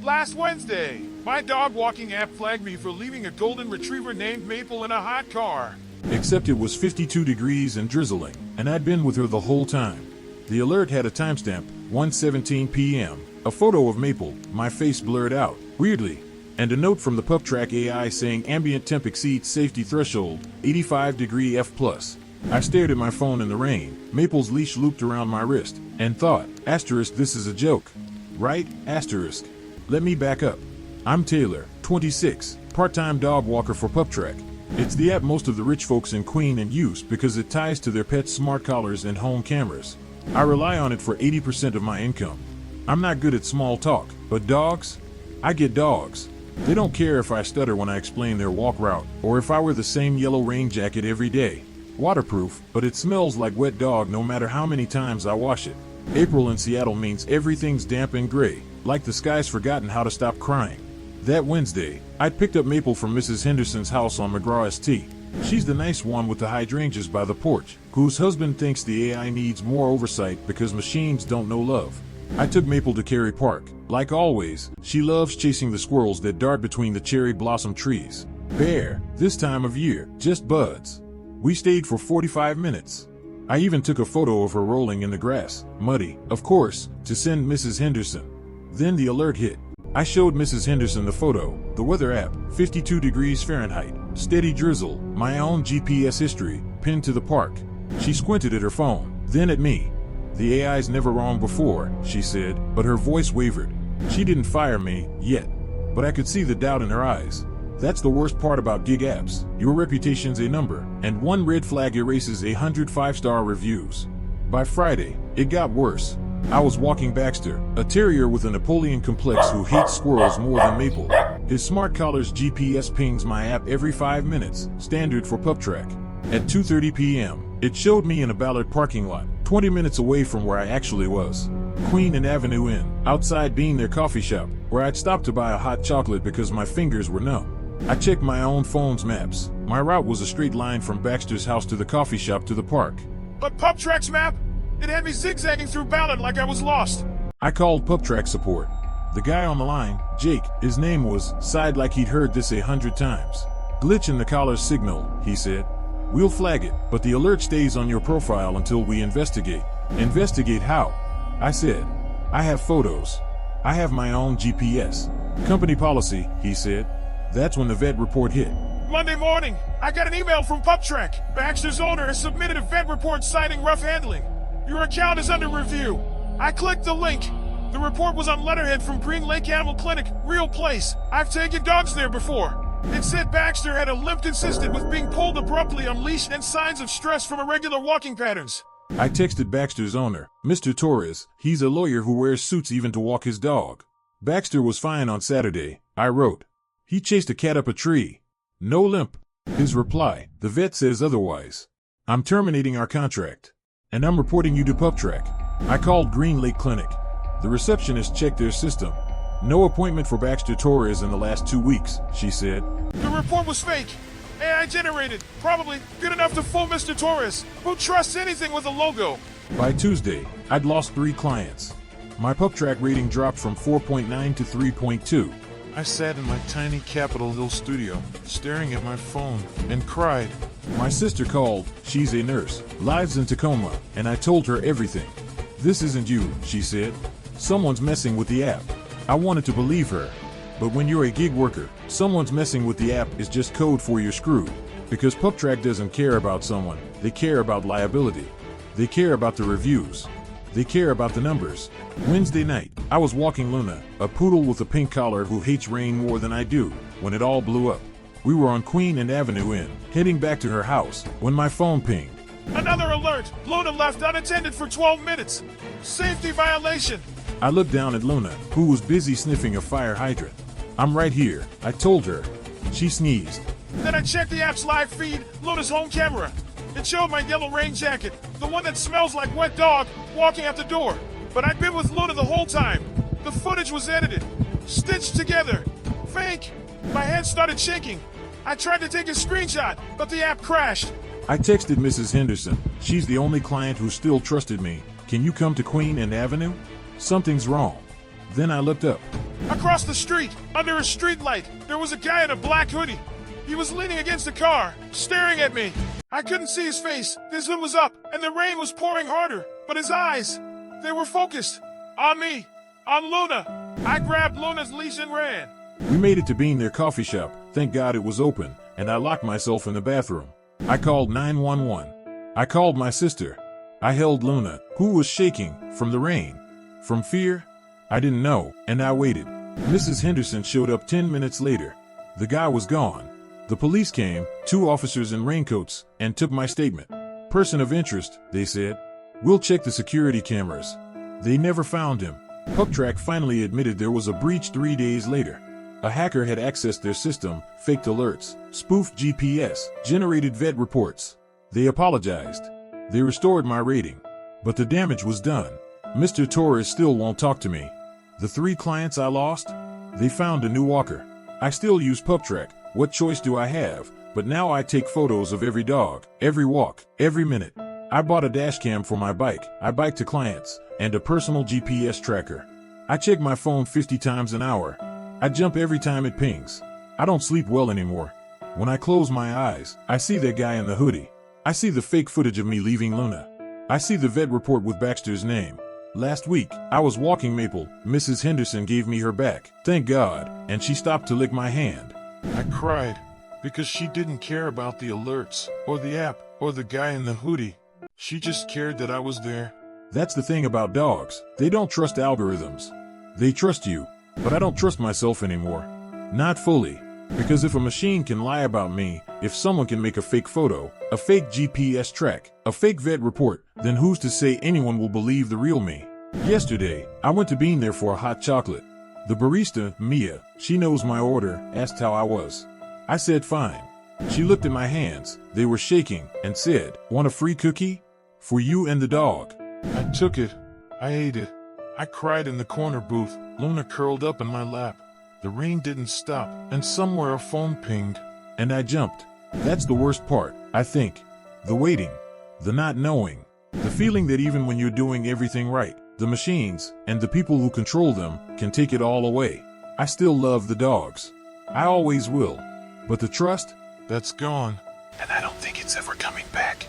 Last Wednesday, my dog walking app flagged me for leaving a golden retriever named Maple in a hot car. Except it was 52 degrees and drizzling, and I'd been with her the whole time. The alert had a timestamp, 1:17 p.m., a photo of Maple, my face blurred out, weirdly, and a note from the PupTrack AI saying ambient temp exceeds safety threshold, 85 degree F+. I stared at my phone in the rain, Maple's leash looped around my wrist, and thought, asterisk, this is a joke. Right, asterisk. Let me back up. I'm Taylor, 26, part-time dog walker for PupTrack. It's the app most of the rich folks in Queen use because it ties to their pets' smart collars and home cameras. I rely on it for 80% of my income. I'm not good at small talk, but dogs? I get dogs. They don't care if I stutter when I explain their walk route, or if I wear the same yellow rain jacket every day. Waterproof, but it smells like wet dog no matter how many times I wash it. April in Seattle means everything's damp and gray, like the sky's forgotten how to stop crying. That Wednesday, I'd picked up Maple from Mrs. Henderson's house on McGraw St. She's the nice one with the hydrangeas by the porch, whose husband thinks the AI needs more oversight because machines don't know love. I took Maple to Cary Park. Like always, she loves chasing the squirrels that dart between the cherry blossom trees. Bare, this time of year, just buds. We stayed for 45 minutes. I even took a photo of her rolling in the grass, muddy, of course, to send Mrs. Henderson. Then the alert hit. I showed Mrs. Henderson the photo, the weather app, 52 degrees Fahrenheit, steady drizzle, my own GPS history, pinned to the park. She squinted at her phone, then at me. The AI's never wrong before, she said, but her voice wavered. She didn't fire me, yet. But I could see the doubt in her eyes. That's the worst part about gig apps. Your reputation's a number, and one red flag erases 100 5-star reviews. By Friday, it got worse. I was walking Baxter, a terrier with a Napoleon complex who hates squirrels more than Maple. His smart collar's GPS pings my app every 5 minutes, standard for PupTrack. At 2:30 p.m., it showed me in a Ballard parking lot, 20 minutes away from where I actually was. Queen and Avenue Inn, outside being their coffee shop, where I'd stopped to buy a hot chocolate because my fingers were numb. I checked my own phone's maps. My route was a straight line from Baxter's house to the coffee shop to the park. But PupTrack's map? It had me zigzagging through Ballard like I was lost. I called PupTrack support. The guy on the line, Jake, his name was, sighed like he'd heard this 100 times. Glitch in the collar's signal, he said. We'll flag it, but the alert stays on your profile until we investigate. Investigate how? I said. I have photos. I have my own GPS. Company policy, he said. That's when the vet report hit. Monday morning, I got an email from PupTrack. Baxter's owner has submitted a vet report citing rough handling. Your account is under review. I clicked the link. The report was on letterhead from Green Lake Animal Clinic, real place. I've taken dogs there before. It said Baxter had a limp consistent with being pulled abruptly on leash and signs of stress from irregular walking patterns. I texted Baxter's owner, Mr. Torres. He's a lawyer who wears suits even to walk his dog. Baxter was fine on Saturday, I wrote. He chased a cat up a tree. No limp. His reply, the vet says otherwise. I'm terminating our contract. And I'm reporting you to PupTrack. I called Green Lake Clinic. The receptionist checked their system. No appointment for Baxter Torres in the last 2 weeks, she said. The report was fake. AI generated. Probably good enough to fool Mr. Torres. Who trusts anything with a logo? By Tuesday, I'd lost 3 clients. My PupTrack rating dropped from 4.9 to 3.2. I sat in my tiny Capitol Hill studio, staring at my phone, and cried. My sister called, she's a nurse, lives in Tacoma, and I told her everything. This isn't you, she said. Someone's messing with the app. I wanted to believe her. But when you're a gig worker, someone's messing with the app is just code for you're screwed. Because PupTrack doesn't care about someone, they care about liability. They care about the reviews. They care about the numbers. Wednesday night, I was walking Luna, a poodle with a pink collar who hates rain more than I do, when it all blew up. We were on Queen and Avenue Inn, heading back to her house, when my phone pinged. Another alert! Luna left unattended for 12 minutes. Safety violation. I looked down at Luna, who was busy sniffing a fire hydrant. I'm right here, I told her. She sneezed. Then I checked the app's live feed, Luna's home camera. It showed my yellow rain jacket, the one that smells like wet dog, walking out the door. But I'd been with Luna the whole time. The footage was edited, stitched together. Fake. My hand started shaking. I tried to take a screenshot, but the app crashed. I texted Mrs. Henderson. She's the only client who still trusted me. Can you come to Queen and Avenue? Something's wrong. Then I looked up. Across the street, under a street light, there was a guy in a black hoodie. He was leaning against a car, staring at me. I couldn't see his face. His hood was up, and the rain was pouring harder. But his eyes, they were focused. On me. On Luna. I grabbed Luna's leash and ran. We made it to Bean, their coffee shop. Thank God it was open, and I locked myself in the bathroom. I called 911. I called my sister. I held Luna, who was shaking from the rain. From fear? I didn't know, and I waited. Mrs. Henderson showed up 10 minutes later. The guy was gone. The police came, 2 officers in raincoats, and took my statement. Person of interest, they said. We'll check the security cameras. They never found him. PupTrack finally admitted there was a breach 3 days later. A hacker had accessed their system, faked alerts, spoofed GPS, generated vet reports. They apologized. They restored my rating. But the damage was done. Mr. Torres still won't talk to me. The 3 clients I lost? They found a new walker. I still use PupTrack. What choice do I have? But now I take photos of every dog, every walk, every minute. I bought a dash cam for my bike. I bike to clients, and a personal GPS tracker. I check my phone 50 times an hour. I jump every time it pings. I don't sleep well anymore. When I close my eyes, I see that guy in the hoodie. I see the fake footage of me leaving Luna. I see the vet report with Baxter's name. Last week, I was walking Maple. Mrs. Henderson gave me her back. Thank God, and she stopped to lick my hand. I cried because she didn't care about the alerts, or the app, or the guy in the hoodie. She just cared that I was there. That's the thing about dogs. They don't trust algorithms. They trust you, but I don't trust myself anymore. Not fully. Because if a machine can lie about me, if someone can make a fake photo, a fake GPS track, a fake vet report, then who's to say anyone will believe the real me? Yesterday, I went to Bean there for a hot chocolate. The barista, Mia, she knows my order, asked how I was. I said fine. She looked at my hands, they were shaking, and said, "Want a free cookie? For you and the dog." I took it. I ate it. I cried in the corner booth. Luna curled up in my lap. The rain didn't stop, and somewhere a phone pinged. And I jumped. That's the worst part, I think. The waiting. The not knowing. The feeling that even when you're doing everything right, the machines, and the people who control them, can take it all away. I still love the dogs. I always will. But the trust? That's gone. And I don't think it's ever coming back.